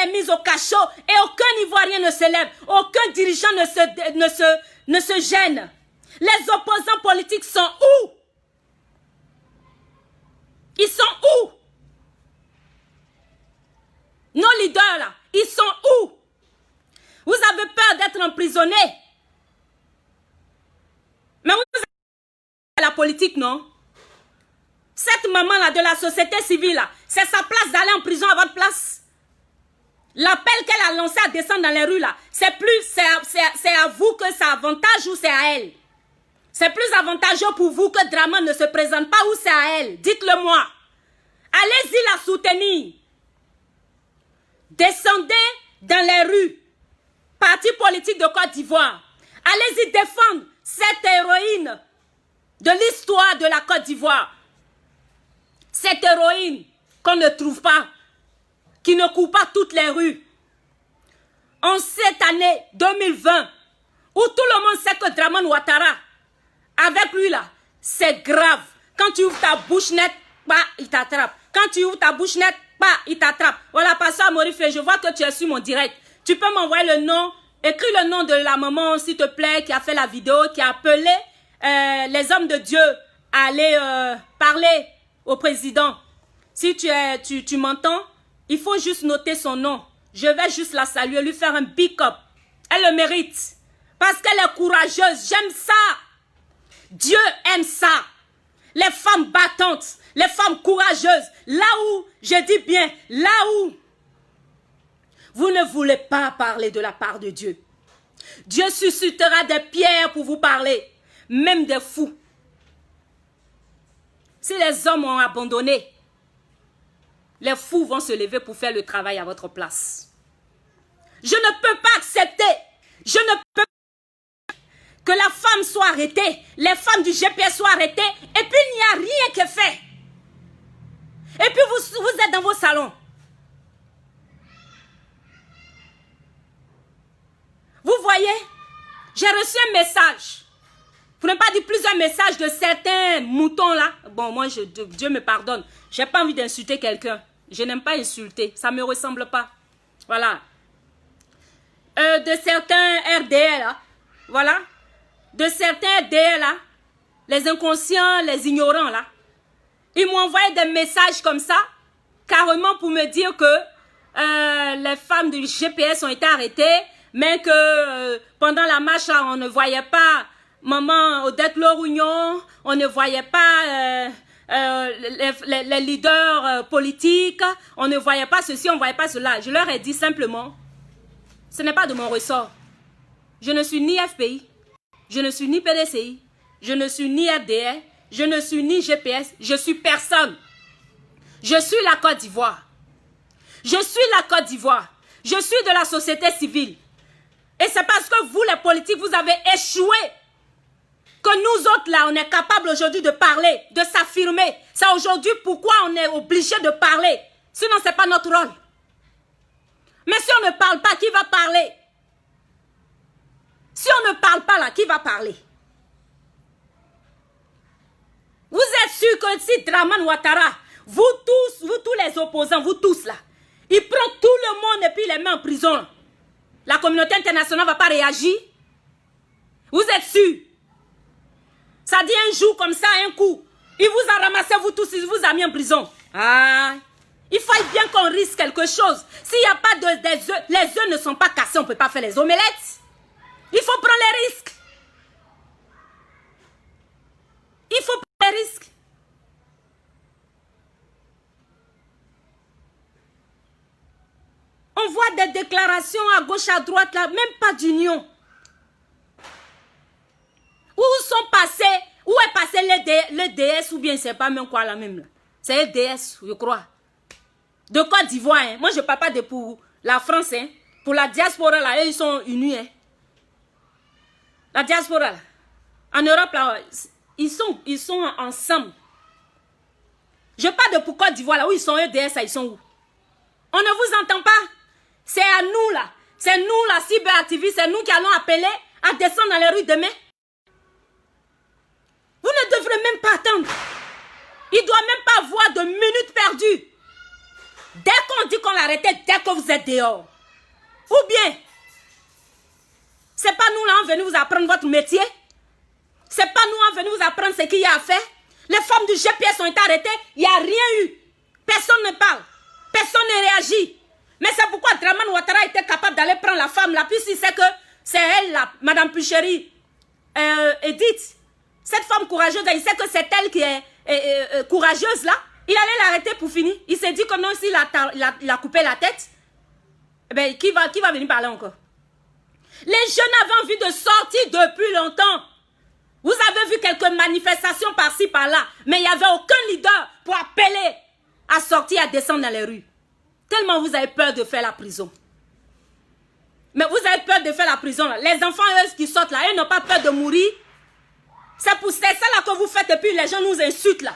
est mise au cachot et aucun Ivoirien ne se lève, aucun dirigeant ne se gêne. Les opposants politiques sont où? Ils sont où? Nos leaders là, ils sont où? Vous avez peur d'être emprisonnés. Mais vous avez la politique, non? Cette maman-là de la société civile, là, c'est sa place d'aller en prison à votre place. L'appel qu'elle a lancé à descendre dans les rues, là, c'est à vous que ça avantage ou c'est à elle? C'est plus avantageux pour vous que Dramane ne se présente pas ou c'est à elle? Dites-le moi. Allez-y la soutenir. Descendez dans les rues. Parti politique de Côte d'Ivoire. Allez-y défendre cette héroïne de l'histoire de la Côte d'Ivoire. Cette héroïne qu'on ne trouve pas, qui ne court pas toutes les rues. En cette année 2020, où tout le monde sait que Dramane Ouattara, avec lui là, c'est grave. Quand tu ouvres ta bouche nette, bah, il t'attrape. Quand tu ouvres ta bouche nette, bah, il t'attrape. Voilà, pasteur Morifé, je vois que tu es sur mon direct. Tu peux m'envoyer le nom, écris le nom de la maman, s'il te plaît, qui a fait la vidéo, qui a appelé les hommes de Dieu à aller parler au président. Si tu m'entends, il faut juste noter son nom. Je vais juste la saluer, lui faire un big up. Elle le mérite. Parce qu'elle est courageuse. J'aime ça. Dieu aime ça. Les femmes battantes, les femmes courageuses. Là où, je dis bien, là où vous ne voulez pas parler de la part de Dieu. Dieu suscitera des pierres pour vous parler. Même des fous. Si les hommes ont abandonné, les fous vont se lever pour faire le travail à votre place. Je ne peux pas accepter, je ne peux pas que la femme soit arrêtée, les femmes du GPS soient arrêtées, et puis il n'y a rien qui est fait. Et puis vous êtes dans vos salons. Vous voyez, j'ai reçu un message. Pour ne pas dire plusieurs messages de certains moutons là. Bon, moi, Dieu me pardonne. Je n'ai pas envie d'insulter quelqu'un. Je n'aime pas insulter. Ça ne me ressemble pas. Voilà. De certains RDL là. Voilà. De certains RDL là. Les inconscients, les ignorants là. Ils m'ont envoyé des messages comme ça. Carrément pour me dire que les femmes du GPS ont été arrêtées. Mais que pendant la marche là, on ne voyait pas... Maman Odette Lorugnon, on ne voyait pas les leaders politiques, on ne voyait pas ceci, on ne voyait pas cela. Je leur ai dit simplement, ce n'est pas de mon ressort. Je ne suis ni FPI, je ne suis ni PDCI, je ne suis ni RDR, je ne suis ni GPS, je suis personne. Je suis la Côte d'Ivoire. Je suis la Côte d'Ivoire. Je suis de la société civile. Et c'est parce que vous, les politiques, vous avez échoué. Que nous autres, là, on est capable aujourd'hui de parler, de s'affirmer. C'est aujourd'hui pourquoi on est obligé de parler. Sinon, ce n'est pas notre rôle. Mais si on ne parle pas, qui va parler? Si on ne parle pas, là, qui va parler? Vous êtes sûr que si Dramane Ouattara, vous tous les opposants, vous tous, là, il prend tout le monde et puis il les met en prison. La communauté internationale ne va pas réagir? Vous êtes sûr? Ça dit un jour comme ça, un coup. Il vous a ramassé, vous tous, il vous a mis en prison. Ah, il faut bien qu'on risque quelque chose. S'il n'y a pas des œufs, les œufs ne sont pas cassés, on ne peut pas faire les omelettes. Il faut prendre les risques. Il faut prendre les risques. On voit des déclarations à gauche, à droite, là, même pas d'union. Où sont passés, où est passé le DS ou bien c'est pas même quoi la même là. C'est le DS, je crois. De Côte d'Ivoire, hein. Moi je parle pas de pour la France, hein. Pour la diaspora là, eux, ils sont unis, hein. La diaspora là. En Europe là, ils sont ensemble. Je parle de pour Côte d'Ivoire là, où ils sont EDS là, ils sont où? On ne vous entend pas. C'est à nous là. C'est nous la cyberactiviste, c'est nous qui allons appeler à descendre dans les rues demain. Vous ne devrez même pas attendre. Il ne doit même pas avoir de minutes perdues. Dès qu'on on dit qu'on l'arrêtait dès que vous êtes dehors. Ou bien, c'est pas nous là, on est venu vous apprendre votre métier. C'est pas nous, on est venu vous apprendre ce qu'il y a à faire. Les femmes du GPS ont été arrêtées, il n'y a rien eu. Personne ne parle, personne ne réagit. Mais c'est pourquoi Draman Ouattara était capable d'aller prendre la femme là, puisqu'il sait que c'est elle là, Madame Puchéry, Edith. Cette femme courageuse, il sait que c'est elle qui est courageuse là. Il allait l'arrêter pour finir. Il s'est dit que non, s'il a coupé la tête, eh ben, qui va venir parler encore? Les jeunes avaient envie de sortir depuis longtemps. Vous avez vu quelques manifestations par-ci, par-là, mais il n'y avait aucun leader pour appeler à sortir, à descendre dans les rues. Tellement vous avez peur de faire la prison. Mais vous avez peur de faire la prison là. Les enfants, eux, qui sortent là, ils n'ont pas peur de mourir. C'est ça là que vous faites et puis les gens nous insultent là.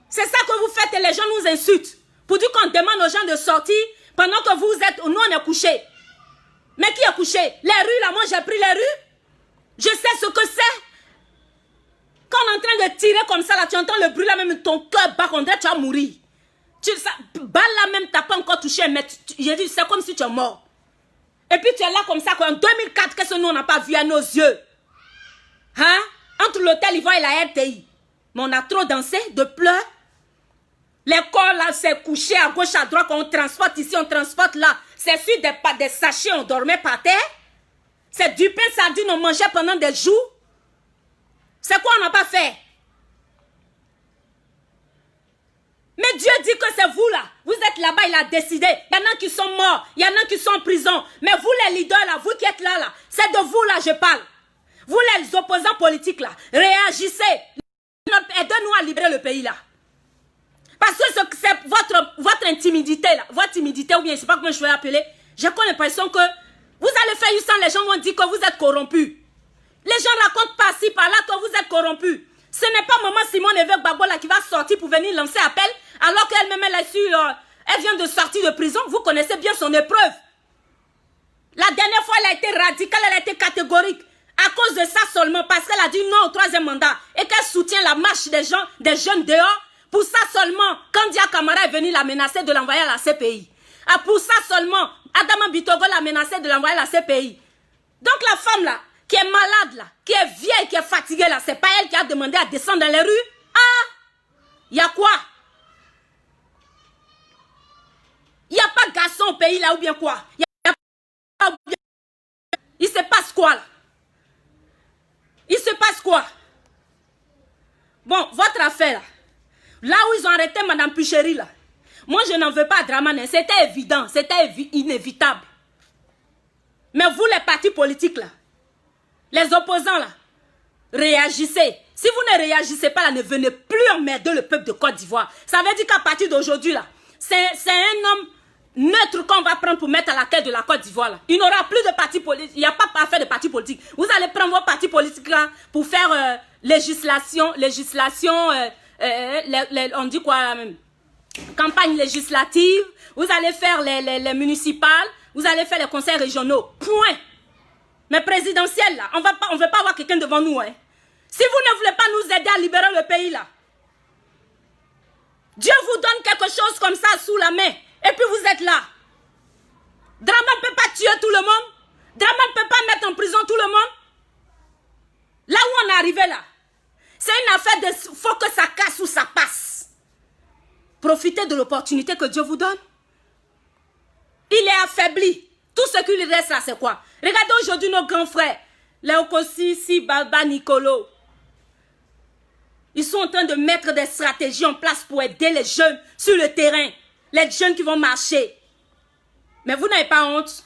C'est ça que vous faites et les gens nous insultent. Pour dire qu'on demande aux gens de sortir pendant que vous êtes, nous on est couchés. Mais qui est couché? Les rues là, moi j'ai pris les rues. Je sais ce que c'est. Quand on est en train de tirer comme ça là, tu entends le bruit là, même ton cœur bat, on dirait que tu vas mourir. Balle là même, tu n'as pas encore touché, mais j'ai dit, c'est comme si tu es mort. Et puis tu es là comme ça, en 2004, qu'est-ce que nous on n'a pas vu à nos yeux? Hein? Entre l'hôtel Ivoire et la RTI. Mais on a trop dansé de pleurs. Les corps là, c'est couché à gauche, à droite, on transporte ici, on transporte là. C'est sur des sachets, on dormait par terre. C'est du pain sardine, on mangeait pendant des jours. C'est quoi on n'a pas fait? Mais Dieu dit que c'est vous là. Vous êtes là-bas, il a décidé. Il y en a qui sont morts, il y en a qui sont en prison. Mais vous les leaders là, vous qui êtes là, c'est de vous là je parle. Vous les opposants politiques là, réagissez. Aidez-nous à libérer le pays là. Parce que c'est votre intimidité là, votre timidité ou bien je ne sais pas comment je vais l'appeler. J'ai comme l'impression que vous allez faire ça, les gens vont dire que vous êtes corrompus. Les gens racontent par-ci par-là que vous êtes corrompus. Ce n'est pas maman Simone Évêque Gbagbo là qui va sortir pour venir lancer appel alors qu'elle-même elle vient de sortir de prison. Vous connaissez bien son épreuve. La dernière fois elle a été radicale, elle a été catégorique. À cause de ça seulement, parce qu'elle a dit non au 3e mandat et qu'elle soutient la marche des jeunes dehors. Pour ça seulement, quand Dia Kamara est venu la menacer de l'envoyer à la CPI. Ah, pour ça seulement, Adama Bitogo l'a menacé de l'envoyer à la CPI. Donc la femme là, qui est malade là, qui est vieille, qui est fatiguée là, c'est pas elle qui a demandé à descendre dans les rues. Ah, il y a quoi? Il n'y a pas de garçon au pays là ou bien quoi? Il se passe quoi là? Il se passe quoi? Bon, votre affaire là où ils ont arrêté Madame Puchéry là, moi je n'en veux pas à Dramane, c'était évident, c'était inévitable. Mais vous les partis politiques là, les opposants là, réagissez. Si vous ne réagissez pas là, ne venez plus emmerder le peuple de Côte d'Ivoire. Ça veut dire qu'à partir d'aujourd'hui là, c'est un homme neutre qu'on va prendre pour mettre à la tête de la Côte d'Ivoire là. Il n'y aura plus de partis politiques, il n'y a pas à faire de partis politiques. Vous allez prendre vos partis politiques là pour faire législation, on dit quoi là même? Campagne législative, vous allez faire les municipales, vous allez faire les conseils régionaux. Point. Mais présidentielle là, on ne veut pas avoir quelqu'un devant nous. Hein. Si vous ne voulez pas nous aider à libérer le pays là, Dieu vous donne quelque chose comme ça sous la main. Et puis vous êtes là. Draman ne peut pas tuer tout le monde. Draman ne peut pas mettre en prison tout le monde. Là où on est arrivé là, c'est une affaire de faut que ça casse ou ça passe. Profitez de l'opportunité que Dieu vous donne. Il est affaibli. Tout ce qui lui reste là, c'est quoi? Regardez aujourd'hui nos grands frères. Léokosi, Sibaba, Nicolo. Ils sont en train de mettre des stratégies en place pour aider les jeunes sur le terrain. Les jeunes qui vont marcher. Mais vous n'avez pas honte.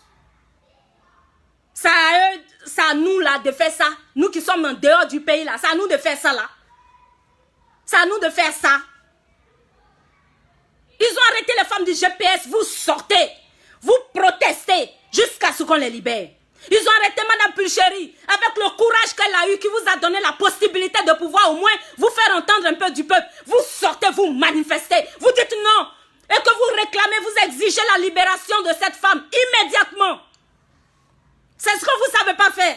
C'est à nous là de faire ça. Nous qui sommes en dehors du pays là. C'est à nous de faire ça là. C'est à nous de faire ça. Ils ont arrêté les femmes du GPS. Vous sortez. Vous protestez jusqu'à ce qu'on les libère. Ils ont arrêté Madame Puchéry avec le courage qu'elle a eu qui vous a donné la possibilité de pouvoir au moins vous faire entendre un peu du peuple. Vous sortez, vous manifestez. Vous dites non. Et que vous réclamez, vous exigez la libération de cette femme immédiatement. C'est ce que vous ne savez pas faire.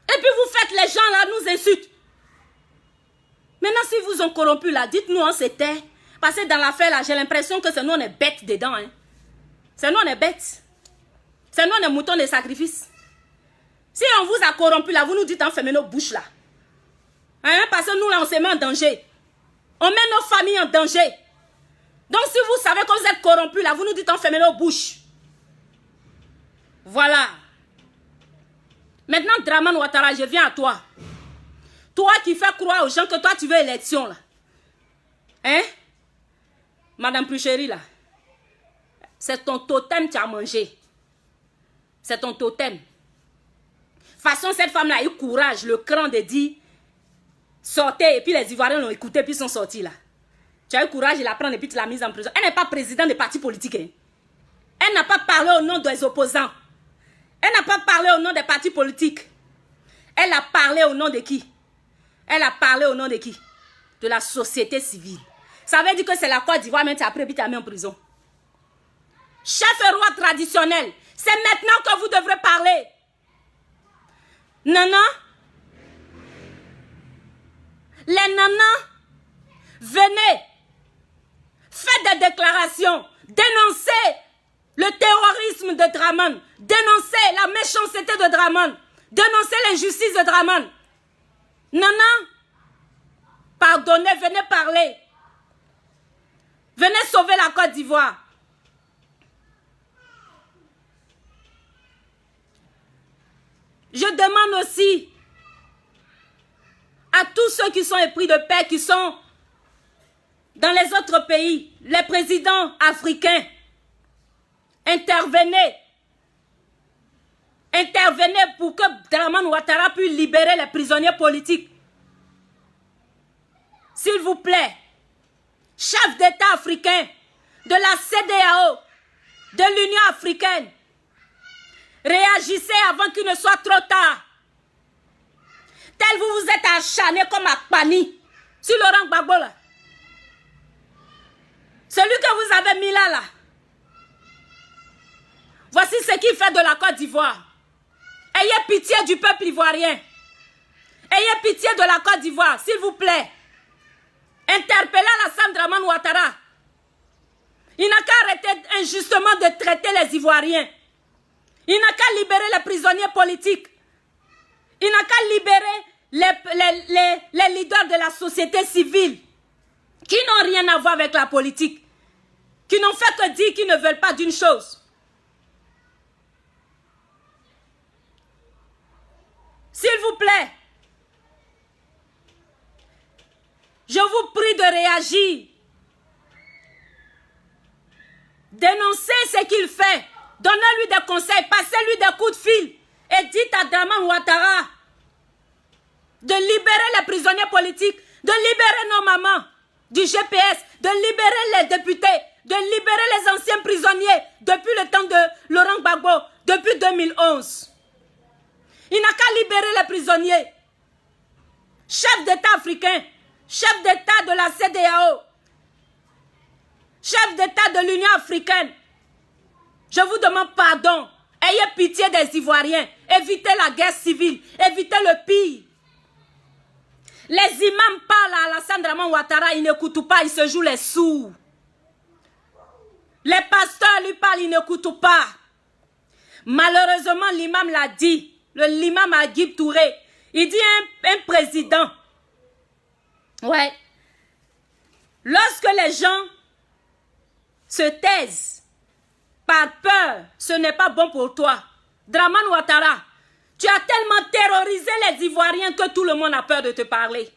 Et puis vous faites les gens là, nous insultent. Maintenant, si vous ont corrompu là, dites-nous on s'était. Parce que dans l'affaire là, j'ai l'impression que c'est nous on est bêtes dedans. Hein. C'est nous on est bêtes. C'est nous on est moutons de sacrifice. Si on vous a corrompu là, vous nous dites enfermez nos bouches là. Hein? Parce que nous là, on se met en danger. On met nos familles en danger. Donc si vous savez que vous êtes corrompu là, vous nous dites enfermez nos bouches. Voilà. Maintenant, Dramane Ouattara, je viens à toi. Toi qui fais croire aux gens que toi tu veux élection là. Hein? Madame Pluchéry là. C'est ton totem que tu as mangé. C'est ton totem. De toute façon, cette femme là a eu courage, le cran de dire sortez, et puis les Ivoiriens l'ont écouté, puis ils sont sortis là. Tu as eu courage de la prendre et puis tu l'as mise en prison. Elle n'est pas présidente des partis politiques. Hein. Elle n'a pas parlé au nom des opposants. Elle n'a pas parlé au nom des partis politiques. Elle a parlé au nom de qui? Elle a parlé au nom de qui? De la société civile. Ça veut dire que c'est la Côte d'Ivoire, mais tu as pris et puis tu as mis en prison. Chef et roi traditionnel, c'est maintenant que vous devrez parler. Nana, les nanas, venez, faites des déclarations, dénoncez le terrorisme de Dramane, dénoncez la méchanceté de Dramane, dénoncez l'injustice de Dramane. Nana, pardonnez, venez parler. Venez sauver la Côte d'Ivoire. Je demande aussi à tous ceux qui sont épris de paix, qui sont dans les autres pays, les présidents africains, intervenez. Intervenez pour que Dramane Ouattara puisse libérer les prisonniers politiques. S'il vous plaît, chef d'État africain, de la CEDEAO, de l'Union africaine, réagissez avant qu'il ne soit trop tard. Tel vous vous êtes acharné comme à Pani sur Laurent Gbagbo là. Celui que vous avez mis là, là. Voici ce qu'il fait de la Côte d'Ivoire. Ayez pitié du peuple ivoirien. Ayez pitié de la Côte d'Ivoire, s'il vous plaît. Interpellez Alassane Dramane Ouattara. Il n'a qu'à arrêter injustement de traiter les Ivoiriens. Il n'a qu'à libérer les prisonniers politiques. Il n'a qu'à libérer les leaders de la société civile qui n'ont rien à voir avec la politique, qui n'ont fait que dire qu'ils ne veulent pas d'une chose. S'il vous plaît, je vous prie de réagir. Dénoncez ce qu'il fait. Donnez-lui des conseils, passez-lui des coups de fil et dites à Dramane Ouattara de libérer les prisonniers politiques, de libérer nos mamans du GPS, de libérer les députés, de libérer les anciens prisonniers depuis le temps de Laurent Gbagbo, depuis 2011. Il n'a qu'à libérer les prisonniers. Chef d'État africain, chef d'État de la CEDEAO, chef d'État de l'Union africaine, je vous demande pardon. Ayez pitié des Ivoiriens. Évitez la guerre civile. Évitez le pire. Les imams parlent à Alassane Dramane Ouattara, ils n'écoutent pas, ils se jouent les sourds. Les pasteurs lui parlent, ils n'écoutent pas. Malheureusement, l'imam l'a dit. L'imam Agib Touré. Il dit un président. Ouais. Lorsque les gens se taisent par peur, ce n'est pas bon pour toi. Dramane Ouattara, tu as tellement terrorisé les Ivoiriens que tout le monde a peur de te parler.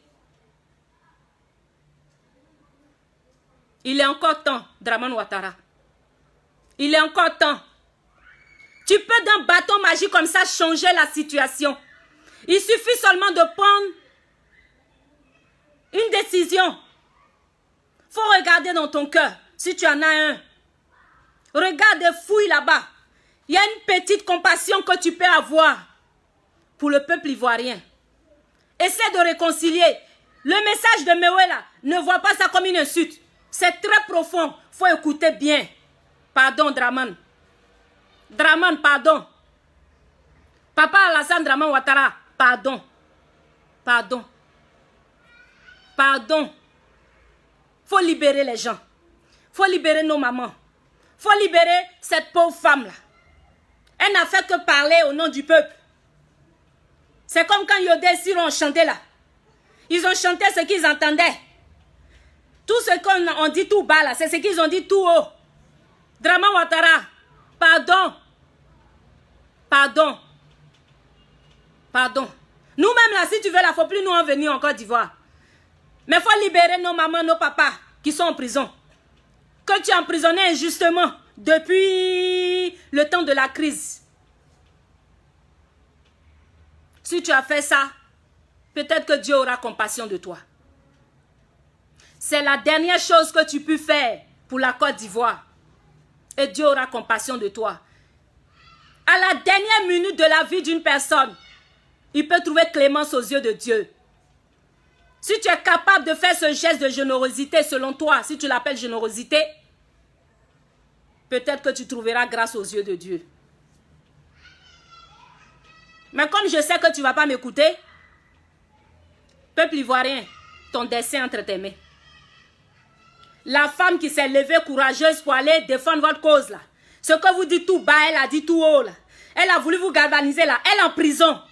Il est encore temps, Dramane Ouattara. Il est encore temps. Tu peux d'un bâton magique comme ça changer la situation. Il suffit seulement de prendre une décision. Il faut regarder dans ton cœur, si tu en as un. Regarde et fouille là-bas. Il y a une petite compassion que tu peux avoir pour le peuple ivoirien. Essaie de réconcilier. Le message de Mewe là, ne vois pas ça comme une insulte. C'est très profond. Il faut écouter bien. Pardon, Dramane. Dramane, pardon. Papa Alassane Dramane Ouattara, pardon. Pardon. Pardon. faut libérer les gens. Faut libérer nos mamans. Faut libérer cette pauvre femme-là. Elle n'a fait que parler au nom du peuple. C'est comme quand Yodé et Siro ont chanté là. Ils ont chanté ce qu'ils entendaient. Tout ce qu'on dit tout bas là, c'est ce qu'ils ont dit tout haut. Drama Ouattara, pardon. Pardon. Pardon. Nous-mêmes là, si tu veux, il ne faut plus nous en venir en Côte d'Ivoire. Mais il faut libérer nos mamans, nos papas qui sont en prison. Que tu es emprisonné injustement depuis le temps de la crise. Si tu as fait ça, peut-être que Dieu aura compassion de toi. C'est la dernière chose que tu peux faire pour la Côte d'Ivoire. Et Dieu aura compassion de toi. À la dernière minute de la vie d'une personne, il peut trouver clémence aux yeux de Dieu. Si tu es capable de faire ce geste de générosité, selon toi, si tu l'appelles générosité, peut-être que tu trouveras grâce aux yeux de Dieu. Mais comme je sais que tu ne vas pas m'écouter, peuple ivoirien, ton dessein entre tes mains. La femme qui s'est levée courageuse pour aller défendre votre cause là. Ce que vous dites tout bas, elle a dit tout haut là. Elle a voulu vous galvaniser là. Elle est en prison.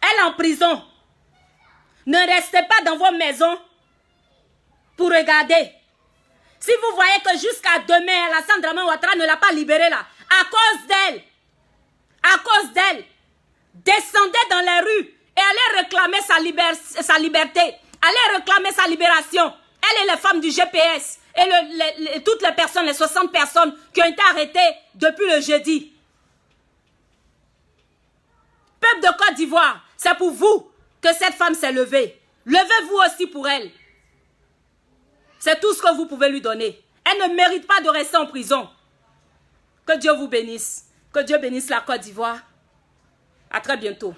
Elle est en prison. Ne restez pas dans vos maisons pour regarder. Si vous voyez que jusqu'à demain, Alassane Dramane Ouattara ne l'a pas libérée là, à cause d'elle, descendez dans les rues et allez réclamer sa liberté. Allez réclamer sa libération. Elle et les femmes du GPS et toutes les personnes, les 60 personnes qui ont été arrêtées depuis le jeudi. Peuple de Côte d'Ivoire, c'est pour vous que cette femme s'est levée. Levez-vous aussi pour elle. C'est tout ce que vous pouvez lui donner. Elle ne mérite pas de rester en prison. Que Dieu vous bénisse. Que Dieu bénisse la Côte d'Ivoire. À très bientôt.